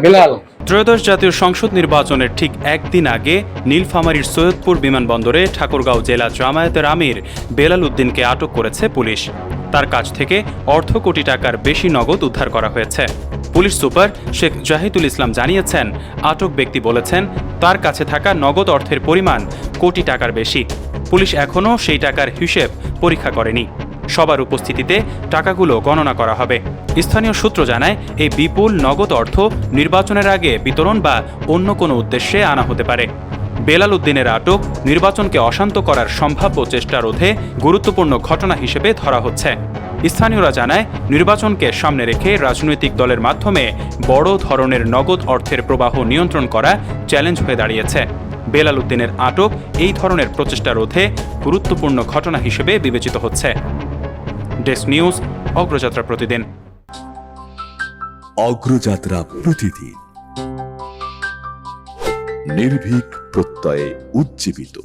বেলাল। ত্রয়োদশ জাতীয় সংসদ নির্বাচনের ঠিক একদিন আগে নীলফামারীর সৈয়দপুর বিমানবন্দরে ঠাকুরগাঁও জেলা জামায়াতের আমির বেলাল উদ্দিনকে আটক করেছে পুলিশ। তার কাছ থেকে অর্ধ কোটি টাকার বেশি নগদ উদ্ধার করা হয়েছে। পুলিশ সুপার শেখ জাহিদুল ইসলাম জানিয়েছেন, আটক ব্যক্তি বলেছেন তার কাছে থাকা নগদ অর্থের পরিমাণ কোটি টাকার বেশি। পুলিশ এখনও সেই টাকার হিসেব পরীক্ষা করেনি। সবার উপস্থিতিতে টাকাগুলো গণনা করা হবে। স্থানীয় সূত্র জানায়, এই বিপুল নগদ অর্থ নির্বাচনের আগে বিতরণ বা অন্য কোনো উদ্দেশ্যে আনা হতে পারে। বেলাল উদ্দিনের আটক নির্বাচনকে অশান্ত করার সম্ভাব্য চেষ্টা রোধে গুরুত্বপূর্ণ ঘটনা হিসেবে ধরা হচ্ছে। স্থানীয়রা জানায়, নির্বাচনকে সামনে রেখে রাজনৈতিক দলের মাধ্যমে বড় ধরনের নগদ অর্থের প্রবাহ নিয়ন্ত্রণ করা চ্যালেঞ্জ হয়ে দাঁড়িয়েছে। বেলাল উদ্দিনের আটক এই ধরনের প্রচেষ্টা রোধে গুরুত্বপূর্ণ ঘটনা হিসেবে বিবেচিত হচ্ছে। ডেস্ক নিউজ, অগ্রযাত্রা প্রতিদিন। অগ্রযাত্রা প্রতিদিন, নির্ভীক প্রত্যয়ে উজ্জীবিত।